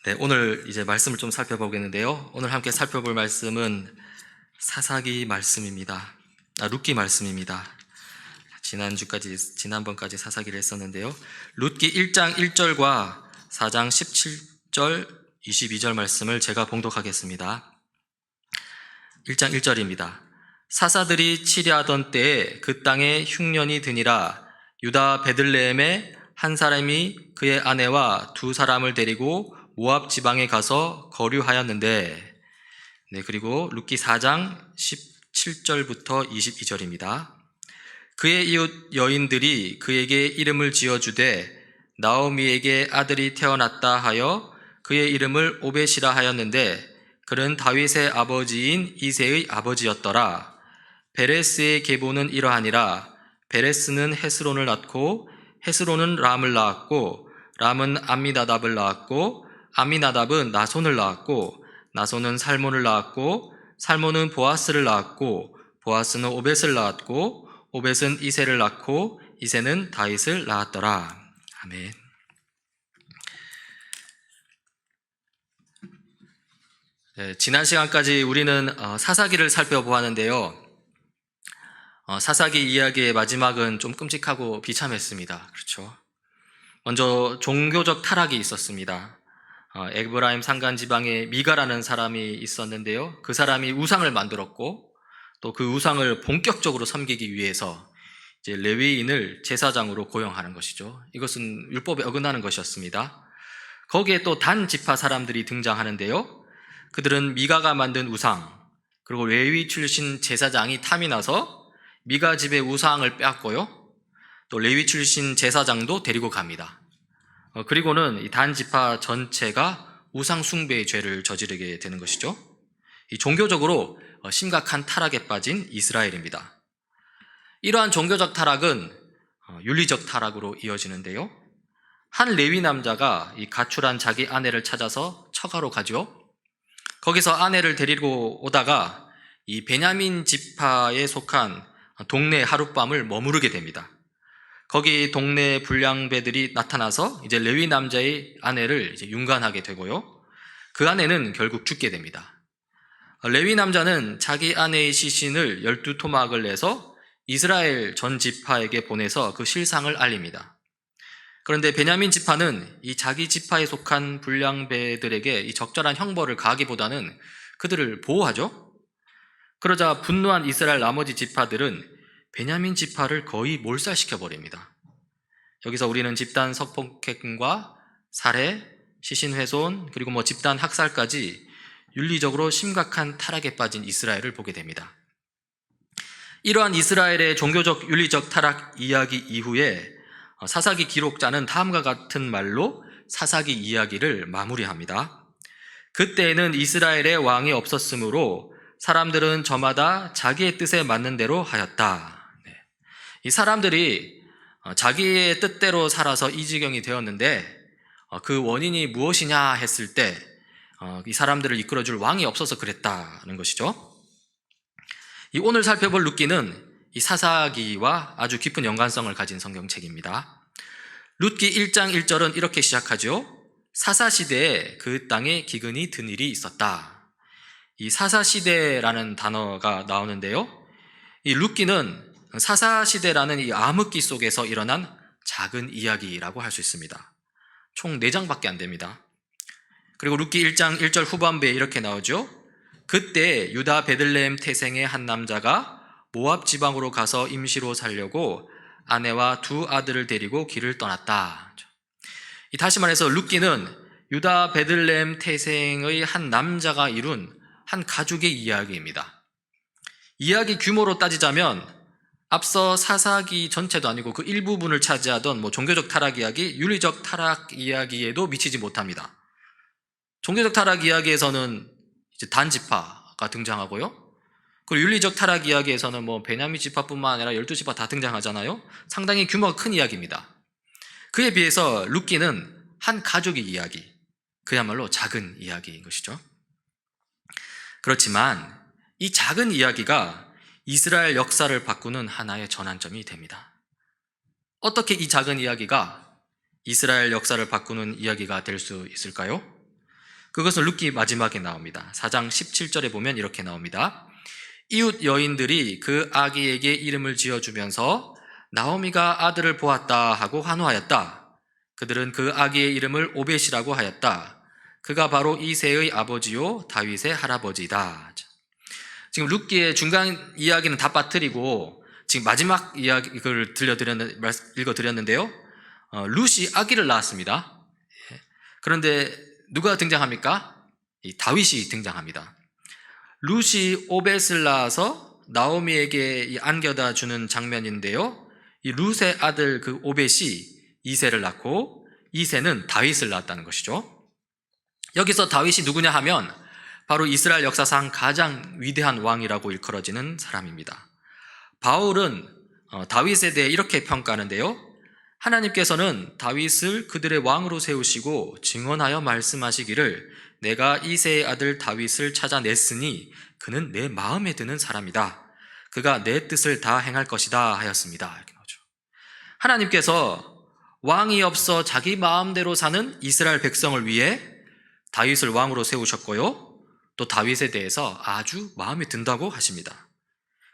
네, 오늘 이제 말씀을 좀 살펴보겠는데요. 오늘 함께 살펴볼 말씀은 사사기 말씀입니다. 룻기 말씀입니다. 지난번까지 사사기를 했었는데요. 룻기 1장 1절과 4장 17절, 22절 말씀을 제가 봉독하겠습니다. 1장 1절입니다. 사사들이 치리하던 때에 그 땅에 흉년이 드니라. 유다 베들레헴에 한 사람이 그의 아내와 두 사람을 데리고 모압 지방에 가서 거류하였는데, 그리고 룻기 4장 17절부터 22절입니다. 그의 이웃 여인들이 그에게 이름을 지어주되 나오미에게 아들이 태어났다 하여 그의 이름을 오벳이라 하였는데 그는 다윗의 아버지인 이새의 아버지였더라. 베레스의 계보는 이러하니라. 베레스는 헤스론을 낳고 헤스론은 람을 낳았고 람은 암미나답을 낳았고 암미나답은 나손을 낳았고 나손은 살몬을 낳았고 살몬은 보아스를 낳았고 보아스는 오벳을 낳았고 오벳은 이새를 낳고 이새는 다윗을 낳았더라. 아멘. 네, 지난 시간까지 우리는 사사기를 살펴보았는데요. 사사기 이야기의 마지막은 좀 끔찍하고 비참했습니다. 그렇죠? 먼저 종교적 타락이 있었습니다. 에브라임 산간 지방에 미가라는 사람이 있었는데요. 그 사람이 우상을 만들었고 또 그 우상을 본격적으로 섬기기 위해서 이제 레위인을 제사장으로 고용하는 것이죠. 이것은 율법에 어긋나는 것이었습니다. 거기에 또 단 지파 사람들이 등장하는데요. 그들은 미가가 만든 우상, 그리고 레위 출신 제사장이 탐이 나서 미가 집의 우상을 빼앗고요. 또 레위 출신 제사장도 데리고 갑니다. 그리고는 이 단 지파 전체가 우상 숭배의 죄를 저지르게 되는 것이죠. 이 종교적으로 심각한 타락에 빠진 이스라엘입니다. 이러한 종교적 타락은 윤리적 타락으로 이어지는데요. 한 레위 남자가 이 가출한 자기 아내를 찾아서 처가로 가죠. 거기서 아내를 데리고 오다가 이 베냐민 지파에 속한 동네 하룻밤을 머무르게 됩니다. 거기 동네 불량배들이 나타나서 이제 레위 남자의 아내를 이제 윤관하게 되고요. 그 아내는 결국 죽게 됩니다. 레위 남자는 자기 아내의 시신을 12토막을 내서 이스라엘 전 지파에게 보내서 그 실상을 알립니다. 그런데 베냐민 지파는 이 자기 지파에 속한 불량배들에게 이 적절한 형벌을 가하기보다는 그들을 보호하죠. 그러자 분노한 이스라엘 나머지 지파들은 베냐민 지파를 거의 몰살시켜 버립니다. 여기서 우리는 집단 성폭행과 살해, 시신 훼손, 그리고 집단 학살까지 윤리적으로 심각한 타락에 빠진 이스라엘을 보게 됩니다. 이러한 이스라엘의 종교적 윤리적 타락 이야기 이후에 사사기 기록자는 다음과 같은 말로 사사기 이야기를 마무리합니다. 그때에는 이스라엘의 왕이 없었으므로 사람들은 저마다 자기의 뜻에 맞는 대로 하였다. 이 사람들이 자기의 뜻대로 살아서 이 지경이 되었는데 그 원인이 무엇이냐 했을 때 이 사람들을 이끌어줄 왕이 없어서 그랬다는 것이죠. 이 오늘 살펴볼 룻기는 이 사사기와 아주 깊은 연관성을 가진 성경책입니다. 룻기 1장 1절은 이렇게 시작하죠. 사사시대에 그 땅에 기근이 든 일이 있었다. 이 사사시대라는 단어가 나오는데요. 이 룻기는 사사시대라는 이 암흑기 속에서 일어난 작은 이야기라고 할 수 있습니다. 총 4장밖에 안 됩니다. 그리고 룻기 1장 1절 후반부에 이렇게 나오죠. 그때 유다 베들레헴 태생의 한 남자가 모압 지방으로 가서 임시로 살려고 아내와 두 아들을 데리고 길을 떠났다. 다시 말해서 룻기는 유다 베들레헴 태생의 한 남자가 이룬 한 가족의 이야기입니다. 이야기 규모로 따지자면 앞서 사사기 전체도 아니고 그 일부분을 차지하던 종교적 타락 이야기, 윤리적 타락 이야기에도 미치지 못합니다. 종교적 타락 이야기에서는 이제 단 지파가 등장하고요. 그리고 윤리적 타락 이야기에서는 베냐민 지파뿐만 아니라 12지파 다 등장하잖아요. 상당히 규모가 큰 이야기입니다. 그에 비해서 룻기는 한 가족의 이야기, 그야말로 작은 이야기인 것이죠. 그렇지만 이 작은 이야기가 이스라엘 역사를 바꾸는 하나의 전환점이 됩니다. 어떻게 이 작은 이야기가 이스라엘 역사를 바꾸는 이야기가 될 수 있을까요? 그것은 룻기 마지막에 나옵니다. 4장 17절에 보면 이렇게 나옵니다. 이웃 여인들이 그 아기에게 이름을 지어주면서 나오미가 아들을 보았다 하고 환호하였다. 그들은 그 아기의 이름을 오벳이라고 하였다. 그가 바로 이새의 아버지요 다윗의 할아버지다. 지금 룻기의 중간 이야기는 다 빠뜨리고 지금 마지막 이야기를 읽어드렸는데요. 룻이 아기를 낳았습니다. 그런데 누가 등장합니까? 이 다윗이 등장합니다. 룻이 오벳을 낳아서 나오미에게 안겨다 주는 장면인데요. 이 룻의 아들 그 오벳이 이새를 낳고 이새는 다윗을 낳았다는 것이죠. 여기서 다윗이 누구냐 하면 바로 이스라엘 역사상 가장 위대한 왕이라고 일컬어지는 사람입니다. 바울은 다윗에 대해 이렇게 평가하는데요. 하나님께서는 다윗을 그들의 왕으로 세우시고 증언하여 말씀하시기를 내가 이새의 아들 다윗을 찾아냈으니 그는 내 마음에 드는 사람이다. 그가 내 뜻을 다 행할 것이다 하였습니다. 이렇게 나오죠. 하나님께서 왕이 없어 자기 마음대로 사는 이스라엘 백성을 위해 다윗을 왕으로 세우셨고요. 또 다윗에 대해서 아주 마음에 든다고 하십니다.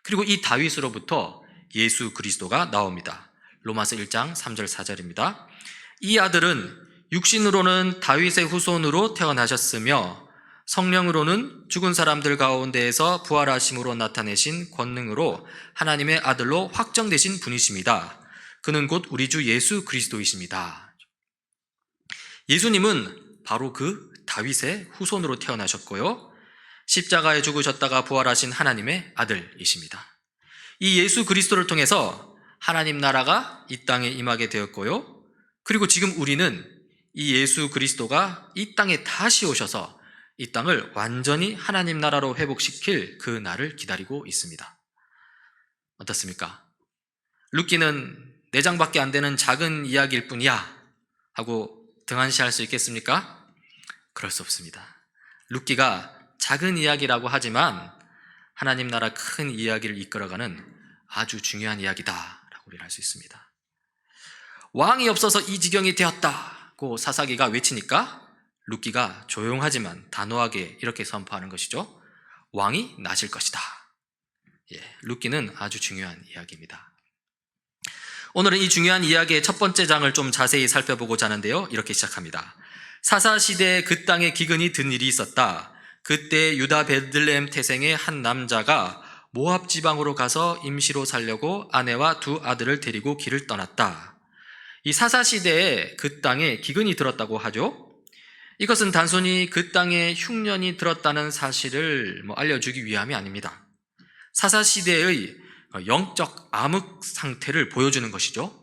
그리고 이 다윗으로부터 예수 그리스도가 나옵니다. 로마서 1장 3절 4절입니다. 이 아들은 육신으로는 다윗의 후손으로 태어나셨으며 성령으로는 죽은 사람들 가운데에서 부활하심으로 나타내신 권능으로 하나님의 아들로 확정되신 분이십니다. 그는 곧 우리 주 예수 그리스도이십니다. 예수님은 바로 그 다윗의 후손으로 태어나셨고요. 십자가에 죽으셨다가 부활하신 하나님의 아들이십니다. 이 예수 그리스도를 통해서 하나님 나라가 이 땅에 임하게 되었고요. 그리고 지금 우리는 이 예수 그리스도가 이 땅에 다시 오셔서 이 땅을 완전히 하나님 나라로 회복시킬 그 날을 기다리고 있습니다. 어떻습니까? 룻기는 4장밖에 안 되는 작은 이야기일 뿐이야 하고 등한시할 수 있겠습니까? 그럴 수 없습니다. 룻기가 작은 이야기라고 하지만 하나님 나라 큰 이야기를 이끌어가는 아주 중요한 이야기다라고 우리는 할 수 있습니다. 왕이 없어서 이 지경이 되었다고 사사기가 외치니까 룻기가 조용하지만 단호하게 이렇게 선포하는 것이죠. 왕이 나실 것이다. 룻기는 아주 중요한 이야기입니다. 오늘은 이 중요한 이야기의 첫 번째 장을 좀 자세히 살펴보고자 하는데요. 이렇게 시작합니다. 사사시대에 그 땅에 기근이 든 일이 있었다. 그때 유다 베들레헴 태생의 한 남자가 모압 지방으로 가서 임시로 살려고 아내와 2 아들을 데리고 길을 떠났다. 이 사사시대에 그 땅에 기근이 들었다고 하죠. 이것은 단순히 그 땅에 흉년이 들었다는 사실을 알려주기 위함이 아닙니다. 사사시대의 영적 암흑 상태를 보여주는 것이죠.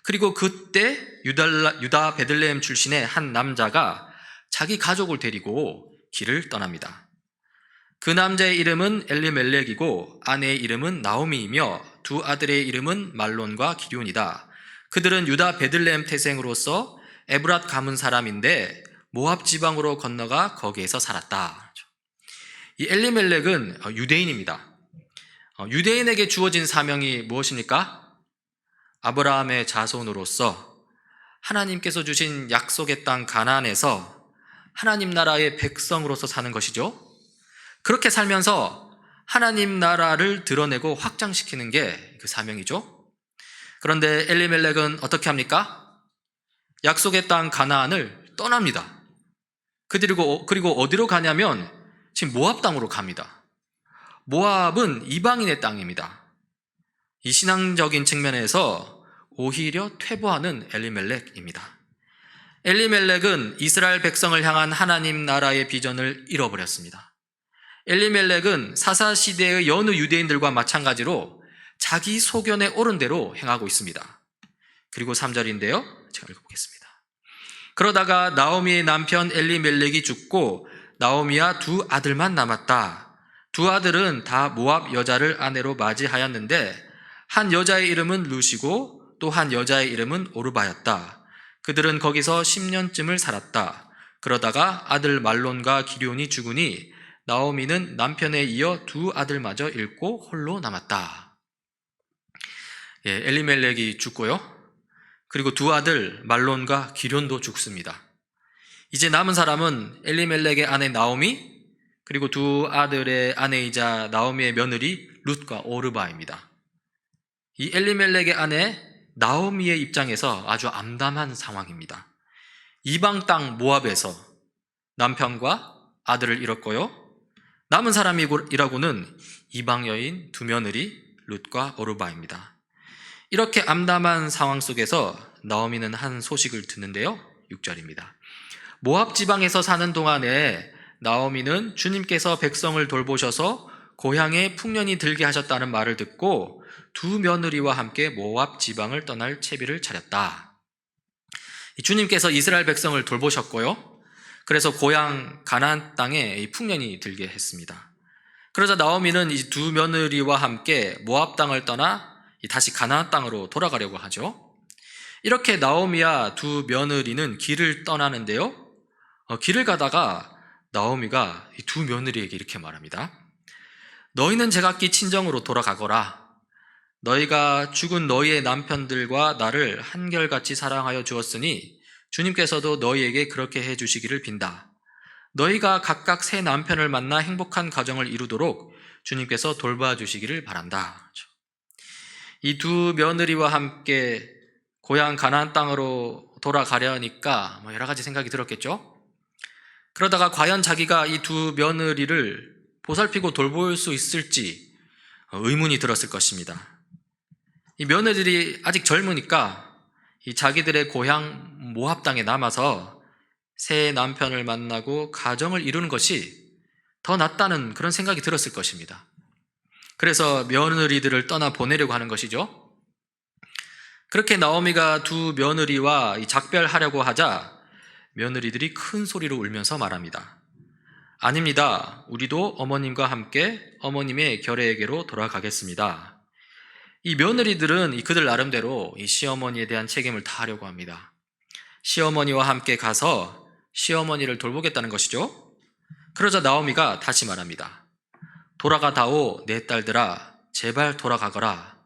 그리고 그때 유다 베들레헴 출신의 한 남자가 자기 가족을 데리고 길을 떠납니다. 그 남자의 이름은 엘리멜렉이고 아내의 이름은 나오미이며 2 아들의 이름은 말론과 기럝이다. 그들은 유다 베들레헴 태생으로서 에브랏 가문 사람인데 모압 지방으로 건너가 거기에서 살았다. 이 엘리멜렉은 유대인입니다. 유대인에게 주어진 사명이 무엇입니까? 아브라함의 자손으로서 하나님께서 주신 약속의 땅 가나안에서 하나님 나라의 백성으로서 사는 것이죠. 그렇게 살면서 하나님 나라를 드러내고 확장시키는 게 그 사명이죠. 그런데 엘리멜렉은 어떻게 합니까? 약속의 땅 가나안을 떠납니다. 그리고 어디로 가냐면 지금 모압 땅으로 갑니다. 모압은 이방인의 땅입니다. 이 신앙적인 측면에서 오히려 퇴보하는 엘리멜렉입니다. 엘리멜렉은 이스라엘 백성을 향한 하나님 나라의 비전을 잃어버렸습니다. 엘리멜렉은 사사시대의 여느 유대인들과 마찬가지로 자기 소견에 옳은 대로 행하고 있습니다. 그리고 3절인데요. 제가 읽어보겠습니다. 그러다가 나오미의 남편 엘리멜렉이 죽고 나오미와 2 아들만 남았다. 2 아들은 다 모압 여자를 아내로 맞이하였는데 한 여자의 이름은 룻이고 또 한 여자의 이름은 오르바였다. 그들은 거기서 10년쯤을 살았다. 그러다가 아들 말론과 기럝이 죽으니 나오미는 남편에 이어 2 아들마저 잃고 홀로 남았다. 엘리멜렉이 죽고요. 그리고 2 아들 말론과 기럝도 죽습니다. 이제 남은 사람은 엘리멜렉의 아내 나오미, 그리고 두 아들의 아내이자 나오미의 며느리 룻과 오르바입니다. 이 엘리멜렉의 아내 나오미의 입장에서 아주 암담한 상황입니다. 이방 땅 모압에서 남편과 아들을 잃었고요. 남은 사람이라고는 이방 여인 두 며느리 룻과 오르바입니다. 이렇게 암담한 상황 속에서 나오미는 한 소식을 듣는데요. 6절입니다. 모압 지방에서 사는 동안에 나오미는 주님께서 백성을 돌보셔서 고향에 풍년이 들게 하셨다는 말을 듣고 두 며느리와 함께 모압 지방을 떠날 채비를 차렸다. 주님께서 이스라엘 백성을 돌보셨고요. 그래서 고향 가나안 땅에 풍년이 들게 했습니다. 그러자 나오미는 이 두 며느리와 함께 모압 땅을 떠나 다시 가나안 땅으로 돌아가려고 하죠. 이렇게 나오미와 두 며느리는 길을 떠나는데요. 길을 가다가 나오미가 이 두 며느리에게 이렇게 말합니다. 너희는 제각기 친정으로 돌아가거라. 너희가 죽은 너희의 남편들과 나를 한결같이 사랑하여 주었으니 주님께서도 너희에게 그렇게 해주시기를 빈다. 너희가 각각 새 남편을 만나 행복한 가정을 이루도록 주님께서 돌봐주시기를 바란다. 이 두 며느리와 함께 고향 가나안 땅으로 돌아가려니까 여러 가지 생각이 들었겠죠. 그러다가 과연 자기가 이 두 며느리를 보살피고 돌볼 수 있을지 의문이 들었을 것입니다. 이 며느리들이 아직 젊으니까 이 자기들의 고향 모압 땅에 남아서 새 남편을 만나고 가정을 이루는 것이 더 낫다는 그런 생각이 들었을 것입니다. 그래서 며느리들을 떠나 보내려고 하는 것이죠. 그렇게 나오미가 두 며느리와 작별하려고 하자 며느리들이 큰 소리로 울면서 말합니다. 아닙니다. 우리도 어머님과 함께 어머님의 결례에게로 돌아가겠습니다. 이 며느리들은 그들 나름대로 이 시어머니에 대한 책임을 다하려고 합니다. 시어머니와 함께 가서 시어머니를 돌보겠다는 것이죠. 그러자 나오미가 다시 말합니다. 돌아가다오 내 딸들아, 제발 돌아가거라.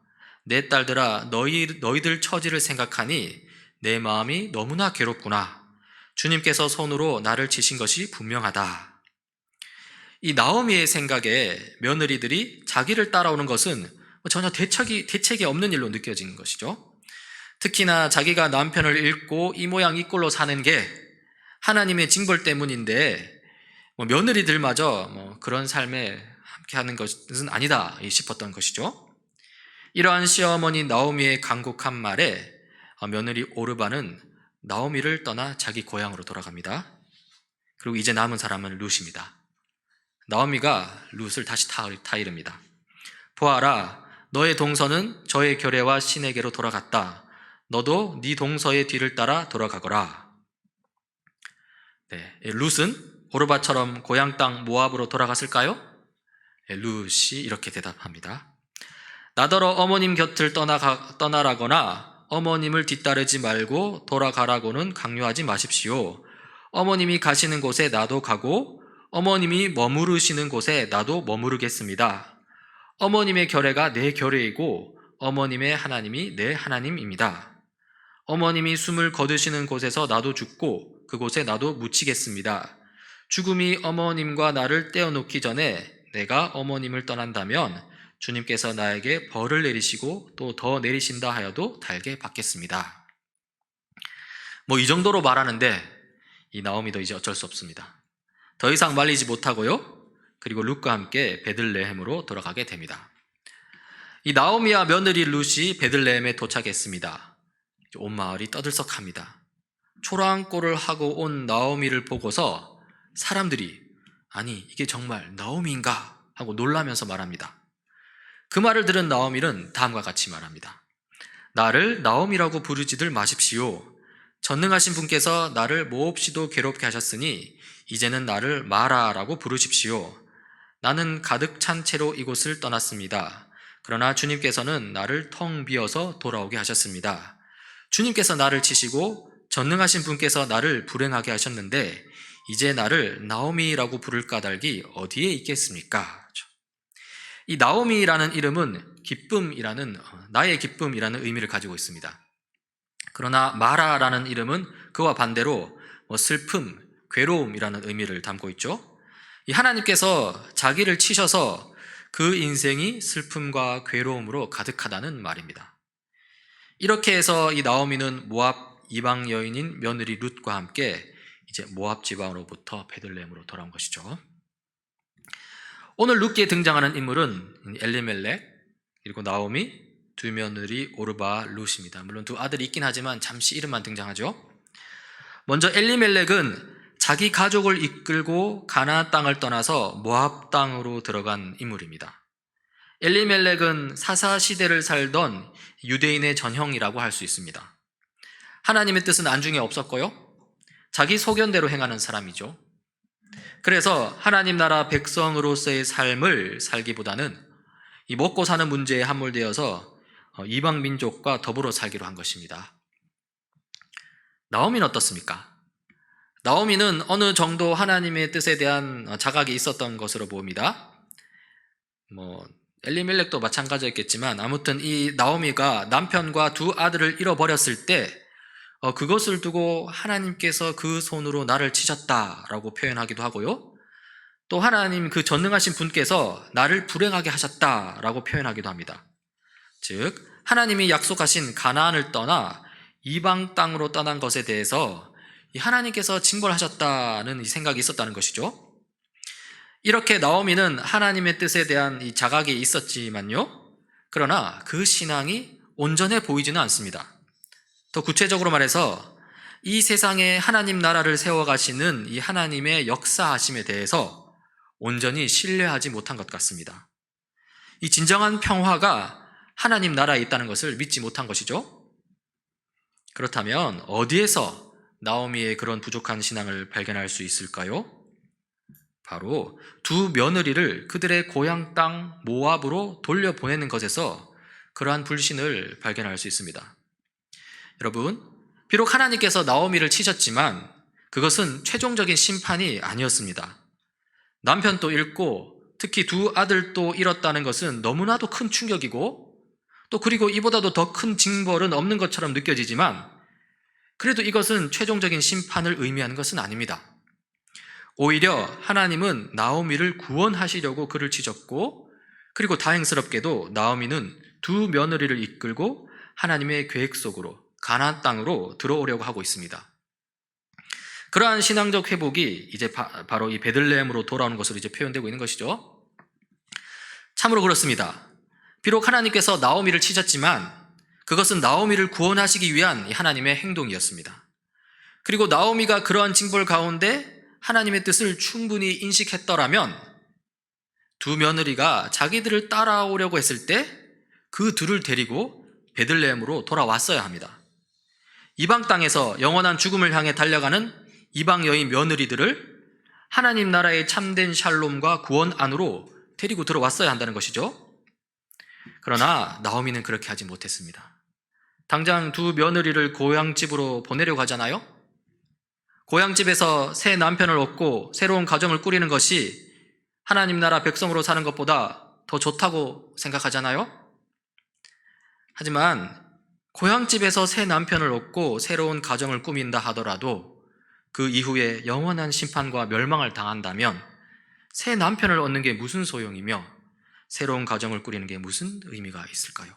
내 딸들아, 너희들 처지를 생각하니 내 마음이 너무나 괴롭구나. 주님께서 손으로 나를 치신 것이 분명하다. 이 나오미의 생각에 며느리들이 자기를 따라오는 것은 전혀 대책이 없는 일로 느껴지는 것이죠. 특히나 자기가 남편을 잃고 이 모양 이 꼴로 사는 게 하나님의 징벌 때문인데 며느리들마저 그런 삶에 함께하는 것은 아니다 싶었던 것이죠. 이러한 시어머니 나오미의 간곡한 말에 며느리 오르바는 나오미를 떠나 자기 고향으로 돌아갑니다. 그리고 이제 남은 사람은 룻입니다. 나오미가 룻을 다시 타이릅니다. 보아라, 너의 동서는 저의 결례와 신에게로 돌아갔다. 너도 네 동서의 뒤를 따라 돌아가거라. 룻은 오르바처럼 고향 땅 모압으로 돌아갔을까요? 룻이 이렇게 대답합니다. 나더러 어머님 곁을 떠나라거나 어머님을 뒤따르지 말고 돌아가라고는 강요하지 마십시오. 어머님이 가시는 곳에 나도 가고 어머님이 머무르시는 곳에 나도 머무르겠습니다. 어머님의 결례가 내 결례이고 어머님의 하나님이 내 하나님입니다. 어머님이 숨을 거두시는 곳에서 나도 죽고 그곳에 나도 묻히겠습니다. 죽음이 어머님과 나를 떼어놓기 전에 내가 어머님을 떠난다면 주님께서 나에게 벌을 내리시고 또 더 내리신다 하여도 달게 받겠습니다. 이 정도로 말하는데 이 나오미도 이제 어쩔 수 없습니다. 더 이상 말리지 못하고요. 그리고 룻과 함께 베들레헴으로 돌아가게 됩니다. 이 나오미와 며느리 룻이 베들레헴에 도착했습니다. 온 마을이 떠들썩합니다. 초라한 꼴을 하고 온 나오미를 보고서 사람들이 아니 이게 정말 나오미인가 하고 놀라면서 말합니다. 그 말을 들은 나오미는 다음과 같이 말합니다. 나를 나오미라고 부르지들 마십시오. 전능하신 분께서 나를 몹시도 괴롭게 하셨으니 이제는 나를 마라라고 부르십시오. 나는 가득 찬 채로 이곳을 떠났습니다. 그러나 주님께서는 나를 텅 비어서 돌아오게 하셨습니다. 주님께서 나를 치시고 전능하신 분께서 나를 불행하게 하셨는데 이제 나를 나오미라고 부를 까닭이 어디에 있겠습니까? 이 나오미라는 이름은 나의 기쁨이라는 의미를 가지고 있습니다. 그러나 마라라는 이름은 그와 반대로 슬픔, 괴로움이라는 의미를 담고 있죠. 이 하나님께서 자기를 치셔서 그 인생이 슬픔과 괴로움으로 가득하다는 말입니다. 이렇게 해서 이 나오미는 모압 이방 여인인 며느리 룻과 함께 이제 모압 지방으로부터 베들레헴으로 돌아온 것이죠. 오늘 룻기에 등장하는 인물은 엘리멜렉 그리고 나오미, 두 며느리 오르바 룻입니다. 물론 두 아들이 있긴 하지만 잠시 이름만 등장하죠. 먼저 엘리멜렉은 자기 가족을 이끌고 가나안 땅을 떠나서 모압 땅으로 들어간 인물입니다. 엘리멜렉은 사사 시대를 살던 유대인의 전형이라고 할 수 있습니다. 하나님의 뜻은 안중에 없었고요. 자기 소견대로 행하는 사람이죠. 그래서 하나님 나라 백성으로서의 삶을 살기보다는 이 먹고 사는 문제에 함몰되어서 이방 민족과 더불어 살기로 한 것입니다. 나오미는 어떻습니까? 나오미는 어느 정도 하나님의 뜻에 대한 자각이 있었던 것으로 보입니다. 엘리멜렉도 마찬가지였겠지만 아무튼 이 나오미가 남편과 두 아들을 잃어버렸을 때 그것을 두고 하나님께서 그 손으로 나를 치셨다라고 표현하기도 하고요. 또 하나님 그 전능하신 분께서 나를 불행하게 하셨다라고 표현하기도 합니다. 즉 하나님이 약속하신 가나안을 떠나 이방 땅으로 떠난 것에 대해서 하나님께서 징벌하셨다는 이 생각이 있었다는 것이죠. 이렇게 나오미는 하나님의 뜻에 대한 이 자각이 있었지만요. 그러나 그 신앙이 온전해 보이지는 않습니다. 더 구체적으로 말해서 이 세상에 하나님 나라를 세워가시는 이 하나님의 역사하심에 대해서 온전히 신뢰하지 못한 것 같습니다. 이 진정한 평화가 하나님 나라에 있다는 것을 믿지 못한 것이죠. 그렇다면 어디에서 나오미의 그런 부족한 신앙을 발견할 수 있을까요? 바로 두 며느리를 그들의 고향 땅 모압으로 돌려보내는 것에서 그러한 불신을 발견할 수 있습니다. 여러분, 비록 하나님께서 나오미를 치셨지만 그것은 최종적인 심판이 아니었습니다. 남편도 잃고 특히 두 아들도 잃었다는 것은 너무나도 큰 충격이고 또 그리고 이보다도 더 큰 징벌은 없는 것처럼 느껴지지만 그래도 이것은 최종적인 심판을 의미하는 것은 아닙니다. 오히려 하나님은 나오미를 구원하시려고 그를 치셨고 그리고 다행스럽게도 나오미는 두 며느리를 이끌고 하나님의 계획 속으로 가나안 땅으로 들어오려고 하고 있습니다. 그러한 신앙적 회복이 이제 바로 이 베들레헴으로 돌아오는 것으로 이제 표현되고 있는 것이죠. 참으로 그렇습니다. 비록 하나님께서 나오미를 치셨지만 그것은 나오미를 구원하시기 위한 하나님의 행동이었습니다. 그리고 나오미가 그러한 징벌 가운데 하나님의 뜻을 충분히 인식했더라면 두 며느리가 자기들을 따라오려고 했을 때 그 둘을 데리고 베들레헴으로 돌아왔어야 합니다. 이방 땅에서 영원한 죽음을 향해 달려가는 이방 여인 며느리들을 하나님 나라의 참된 샬롬과 구원 안으로 데리고 들어왔어야 한다는 것이죠. 그러나 나오미는 그렇게 하지 못했습니다. 당장 두 며느리를 고향집으로 보내려고 하잖아요. 고향집에서 새 남편을 얻고 새로운 가정을 꾸리는 것이 하나님 나라 백성으로 사는 것보다 더 좋다고 생각하잖아요. 하지만 고향집에서 새 남편을 얻고 새로운 가정을 꾸민다 하더라도 그 이후에 영원한 심판과 멸망을 당한다면 새 남편을 얻는 게 무슨 소용이며 새로운 가정을 꾸리는 게 무슨 의미가 있을까요?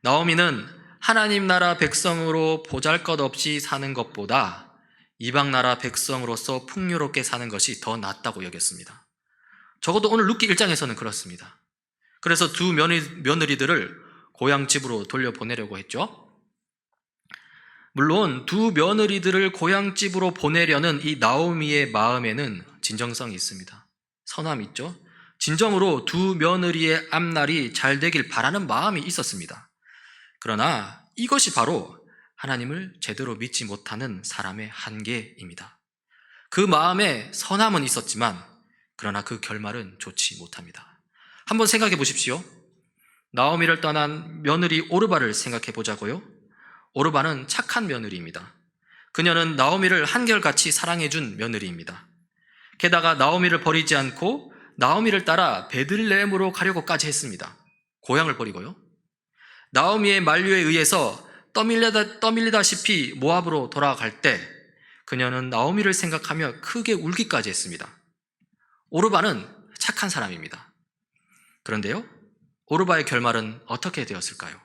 나오미는 하나님 나라 백성으로 보잘것없이 사는 것보다 이방 나라 백성으로서 풍요롭게 사는 것이 더 낫다고 여겼습니다. 적어도 오늘 룻기 1장에서는 그렇습니다. 그래서 두 며느리들을 고향집으로 돌려보내려고 했죠. 물론 두 며느리들을 고향집으로 보내려는 이 나오미의 마음에는 진정성이 있습니다. 선함이 있죠. 진정으로 두 며느리의 앞날이 잘 되길 바라는 마음이 있었습니다. 그러나 이것이 바로 하나님을 제대로 믿지 못하는 사람의 한계입니다. 그 마음에 선함은 있었지만 그러나 그 결말은 좋지 못합니다. 한번 생각해 보십시오. 나오미를 떠난 며느리 오르바를 생각해 보자고요. 오르바는 착한 며느리입니다. 그녀는 나오미를 한결같이 사랑해준 며느리입니다. 게다가 나오미를 버리지 않고 나오미를 따라 베들레헴으로 가려고까지 했습니다. 고향을 버리고요. 나오미의 만류에 의해서 떠밀리다시피 모압으로 돌아갈 때 그녀는 나오미를 생각하며 크게 울기까지 했습니다. 오르바는 착한 사람입니다. 그런데요, 오르바의 결말은 어떻게 되었을까요?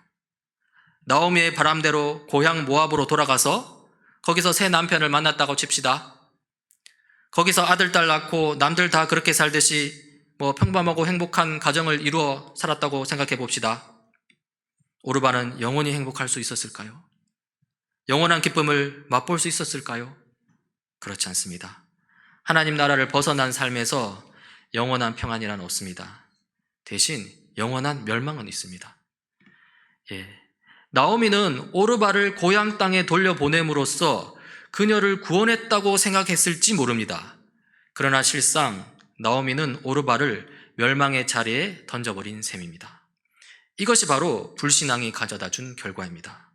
나오미의 바람대로 고향 모압으로 돌아가서 거기서 새 남편을 만났다고 칩시다. 거기서 아들, 딸 낳고 남들 다 그렇게 살듯이 평범하고 행복한 가정을 이루어 살았다고 생각해 봅시다. 오르바는 영원히 행복할 수 있었을까요? 영원한 기쁨을 맛볼 수 있었을까요? 그렇지 않습니다. 하나님 나라를 벗어난 삶에서 영원한 평안이란 없습니다. 대신 영원한 멸망은 있습니다. 나오미는 오르바를 고향 땅에 돌려보냄으로써 그녀를 구원했다고 생각했을지 모릅니다. 그러나 실상 나오미는 오르바를 멸망의 자리에 던져버린 셈입니다. 이것이 바로 불신앙이 가져다 준 결과입니다.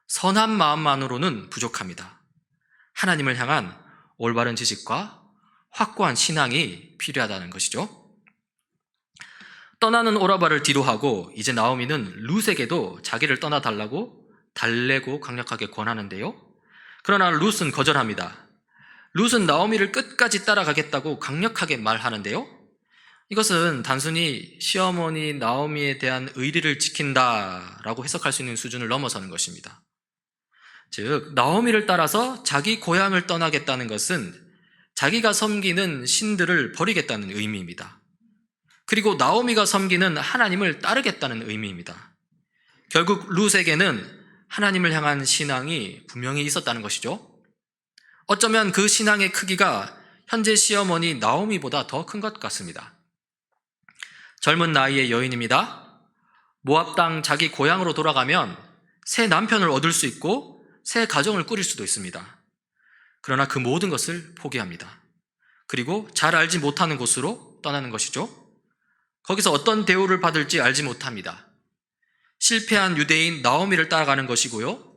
선한 마음만으로는 부족합니다. 하나님을 향한 올바른 지식과 확고한 신앙이 필요하다는 것이죠. 떠나는 오르바를 뒤로하고 이제 나오미는 룻에게도 자기를 떠나달라고 달래고 강력하게 권하는데요. 그러나 룻은 거절합니다. 룻은 나오미를 끝까지 따라가겠다고 강력하게 말하는데요. 이것은 단순히 시어머니 나오미에 대한 의리를 지킨다라고 해석할 수 있는 수준을 넘어서는 것입니다. 즉, 나오미를 따라서 자기 고향을 떠나겠다는 것은 자기가 섬기는 신들을 버리겠다는 의미입니다. 그리고 나오미가 섬기는 하나님을 따르겠다는 의미입니다. 결국 룻에게는 하나님을 향한 신앙이 분명히 있었다는 것이죠. 어쩌면 그 신앙의 크기가 현재 시어머니 나오미보다 더 큰 것 같습니다. 젊은 나이의 여인입니다. 모압 땅 자기 고향으로 돌아가면 새 남편을 얻을 수 있고 새 가정을 꾸릴 수도 있습니다. 그러나 그 모든 것을 포기합니다. 그리고 잘 알지 못하는 곳으로 떠나는 것이죠. 거기서 어떤 대우를 받을지 알지 못합니다. 실패한 유대인 나오미를 따라가는 것이고요.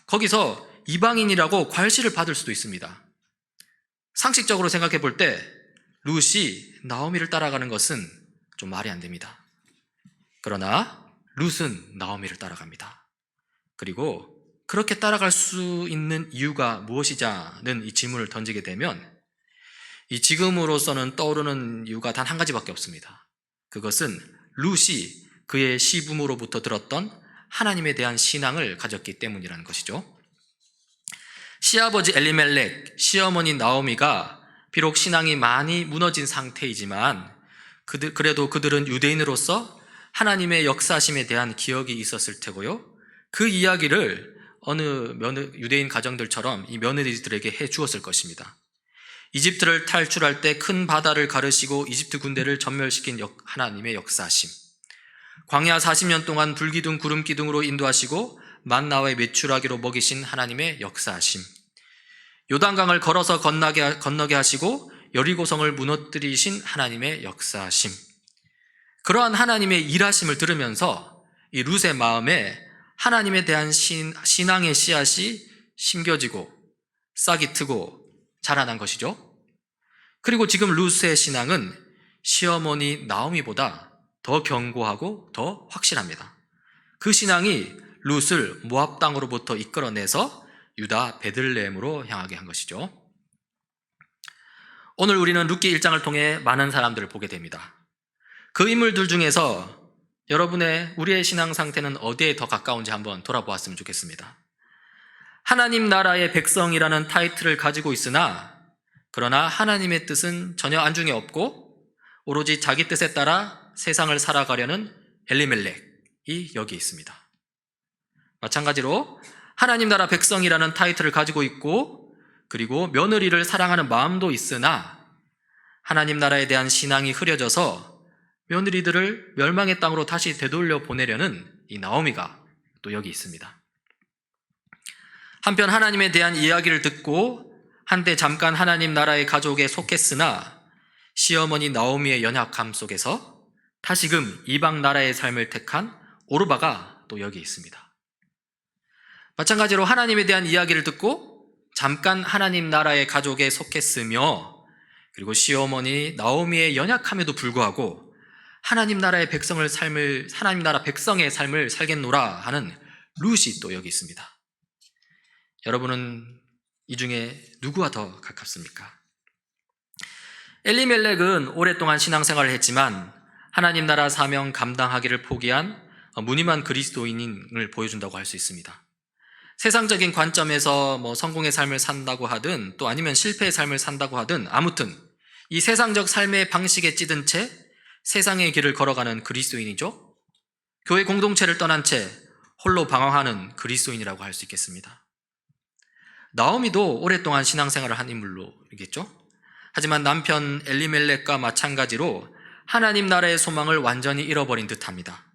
거기서 이방인이라고 괄시를 받을 수도 있습니다. 상식적으로 생각해 볼 때 룻이 나오미를 따라가는 것은 좀 말이 안 됩니다. 그러나 룻은 나오미를 따라갑니다. 그리고 그렇게 따라갈 수 있는 이유가 무엇이냐는 이 질문을 던지게 되면 이 지금으로서는 떠오르는 이유가 단 한 가지밖에 없습니다. 그것은 룻이 그의 시부모로부터 들었던 하나님에 대한 신앙을 가졌기 때문이라는 것이죠. 시아버지 엘리멜렉, 시어머니 나오미가 비록 신앙이 많이 무너진 상태이지만 그래도 그들은 유대인으로서 하나님의 역사심에 대한 기억이 있었을 테고요. 그 이야기를 어느 유대인 가정들처럼 이 며느리들에게 해 주었을 것입니다. 이집트를 탈출할 때 큰 바다를 가르시고 이집트 군대를 전멸시킨 하나님의 역사심, 광야 40년 동안 불기둥 구름기둥으로 인도하시고 만나와의 메추라기로 먹이신 하나님의 역사심, 요단강을 걸어서 건너게 하시고 여리고성을 무너뜨리신 하나님의 역사심, 그러한 하나님의 일하심을 들으면서 이 룻의 마음에 하나님에 대한 신앙의 씨앗이 심겨지고 싹이 트고 자라난 것이죠. 그리고 지금 룻의 신앙은 시어머니 나오미보다 더 견고하고 더 확실합니다. 그 신앙이 룻을 모압 땅으로부터 이끌어내서 유다 베들레헴으로 향하게 한 것이죠. 오늘 우리는 룻기 1장을 통해 많은 사람들을 보게 됩니다. 그 인물들 중에서 우리의 신앙 상태는 어디에 더 가까운지 한번 돌아보았으면 좋겠습니다. 하나님 나라의 백성이라는 타이틀을 가지고 있으나 그러나 하나님의 뜻은 전혀 안중에 없고 오로지 자기 뜻에 따라 세상을 살아가려는 엘리멜렉이 여기 있습니다. 마찬가지로 하나님 나라 백성이라는 타이틀을 가지고 있고 그리고 며느리를 사랑하는 마음도 있으나 하나님 나라에 대한 신앙이 흐려져서 며느리들을 멸망의 땅으로 다시 되돌려 보내려는 이 나오미가 또 여기 있습니다. 한편 하나님에 대한 이야기를 듣고 한때 잠깐 하나님 나라의 가족에 속했으나 시어머니 나오미의 연약함 속에서 다시금 이방 나라의 삶을 택한 오르바가 또 여기 있습니다. 마찬가지로 하나님에 대한 이야기를 듣고 잠깐 하나님 나라의 가족에 속했으며 그리고 시어머니 나오미의 연약함에도 불구하고 하나님 나라 백성의 삶을 살겠노라 하는 룻이 또 여기 있습니다. 여러분은 이 중에 누구와 더 가깝습니까? 엘리멜렉은 오랫동안 신앙생활을 했지만 하나님 나라 사명 감당하기를 포기한 무늬만 그리스도인을 보여준다고 할 수 있습니다. 세상적인 관점에서 성공의 삶을 산다고 하든 또 아니면 실패의 삶을 산다고 하든 아무튼 이 세상적 삶의 방식에 찌든 채 세상의 길을 걸어가는 그리스도인이죠. 교회 공동체를 떠난 채 홀로 방황하는 그리스도인이라고 할 수 있겠습니다. 나오미도 오랫동안 신앙생활을 한 인물로겠죠. 하지만 남편 엘리멜렉과 마찬가지로 하나님 나라의 소망을 완전히 잃어버린 듯합니다.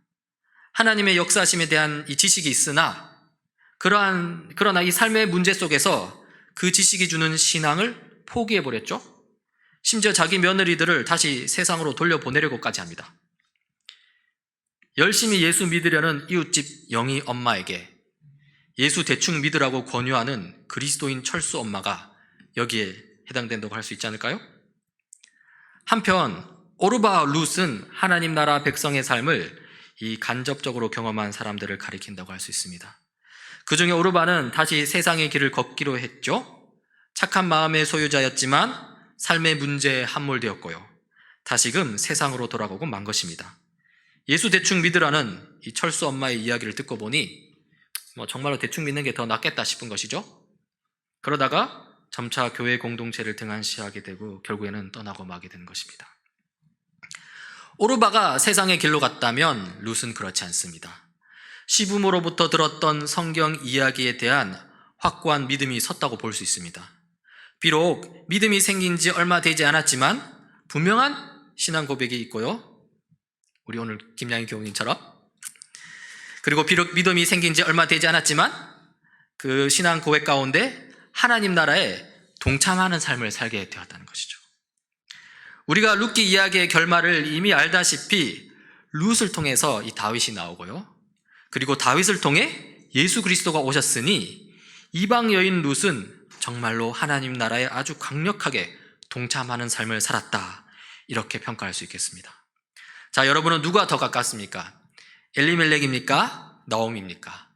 하나님의 역사심에 대한 이 지식이 있으나 그러나 이 삶의 문제 속에서 그 지식이 주는 신앙을 포기해버렸죠. 심지어 자기 며느리들을 다시 세상으로 돌려보내려고까지 합니다. 열심히 예수 믿으려는 이웃집 영희 엄마에게 예수 대충 믿으라고 권유하는 그리스도인 철수 엄마가 여기에 해당된다고 할 수 있지 않을까요? 한편 오르바 룻은 하나님 나라 백성의 삶을 이 간접적으로 경험한 사람들을 가리킨다고 할 수 있습니다. 그 중에 오르바는 다시 세상의 길을 걷기로 했죠. 착한 마음의 소유자였지만 삶의 문제에 함몰되었고요. 다시금 세상으로 돌아가고 만 것입니다. 예수 대충 믿으라는 이 철수 엄마의 이야기를 듣고 보니 정말로 대충 믿는 게 더 낫겠다 싶은 것이죠. 그러다가 점차 교회 공동체를 등한시하게 되고 결국에는 떠나고 마게 된 것입니다. 오르바가 세상의 길로 갔다면 룻은 그렇지 않습니다. 시부모로부터 들었던 성경 이야기에 대한 확고한 믿음이 섰다고 볼 수 있습니다. 비록 믿음이 생긴 지 얼마 되지 않았지만 분명한 신앙 고백이 있고요. 우리 오늘 김양희 교우님처럼. 그리고 비록 믿음이 생긴 지 얼마 되지 않았지만 그 신앙 고백 가운데 하나님 나라에 동참하는 삶을 살게 되었다는 것이죠. 우리가 룻기 이야기의 결말을 이미 알다시피 룻을 통해서 이 다윗이 나오고요. 그리고 다윗을 통해 예수 그리스도가 오셨으니 이방 여인 룻은 정말로 하나님 나라에 아주 강력하게 동참하는 삶을 살았다. 이렇게 평가할 수 있겠습니다. 자, 여러분은 누가 더 가깝습니까? 엘리멜렉입니까? 나오미입니까?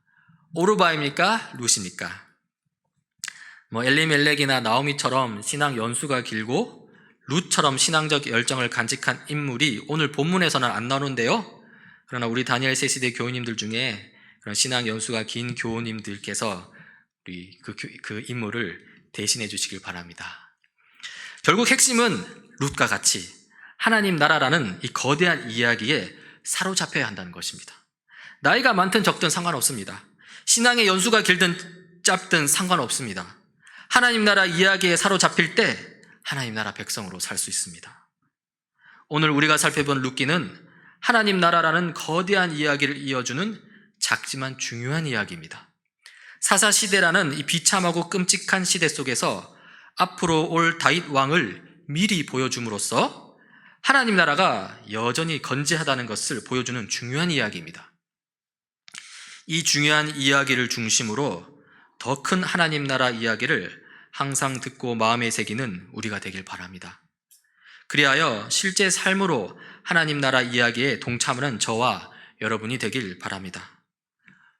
오르바입니까? 룻입니까? 엘리멜렉이나 나오미처럼 신앙 연수가 길고 룻처럼 신앙적 열정을 간직한 인물이 오늘 본문에서는 안 나오는데요. 그러나 우리 다니엘 새시대 교우님들 중에 그런 신앙 연수가 긴 교우님들께서 우리 그 인물을 대신해 주시길 바랍니다. 결국 핵심은 룻과 같이 하나님 나라라는 이 거대한 이야기에 사로잡혀야 한다는 것입니다. 나이가 많든 적든 상관없습니다. 신앙의 연수가 길든 짧든 상관없습니다. 하나님 나라 이야기에 사로잡힐 때 하나님 나라 백성으로 살 수 있습니다. 오늘 우리가 살펴본 룻기는 하나님 나라라는 거대한 이야기를 이어주는 작지만 중요한 이야기입니다. 사사시대라는 이 비참하고 끔찍한 시대 속에서 앞으로 올 다윗 왕을 미리 보여줌으로써 하나님 나라가 여전히 건재하다는 것을 보여주는 중요한 이야기입니다. 이 중요한 이야기를 중심으로 더 큰 하나님 나라 이야기를 항상 듣고 마음에 새기는 우리가 되길 바랍니다. 그리하여 실제 삶으로 하나님 나라 이야기에 동참하는 저와 여러분이 되길 바랍니다.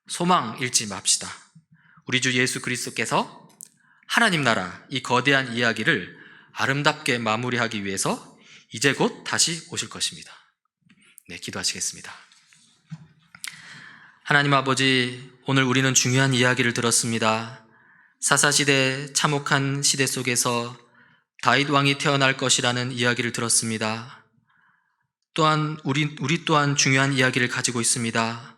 소망 잃지 맙시다. 우리 주 예수 그리스도께서 하나님 나라 이 거대한 이야기를 아름답게 마무리하기 위해서 이제 곧 다시 오실 것입니다. 네, 기도하시겠습니다. 하나님 아버지, 오늘 우리는 중요한 이야기를 들었습니다. 사사시대 참혹한 시대 속에서 다윗 왕이 태어날 것이라는 이야기를 들었습니다. 또한 우리 또한 중요한 이야기를 가지고 있습니다.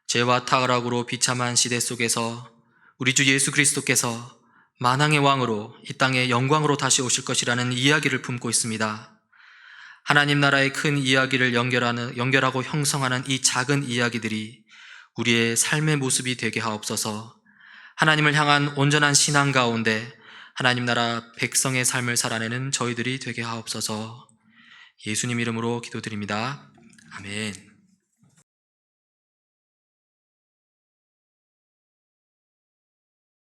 죄와 타락으로 비참한 시대 속에서 우리 주 예수 그리스도께서 만왕의 왕으로 이 땅에 영광으로 다시 오실 것이라는 이야기를 품고 있습니다. 하나님 나라의 큰 이야기를 연결하고 형성하는 이 작은 이야기들이 우리의 삶의 모습이 되게 하옵소서. 하나님을 향한 온전한 신앙 가운데 하나님 나라 백성의 삶을 살아내는 저희들이 되게 하옵소서. 예수님 이름으로 기도드립니다. 아멘.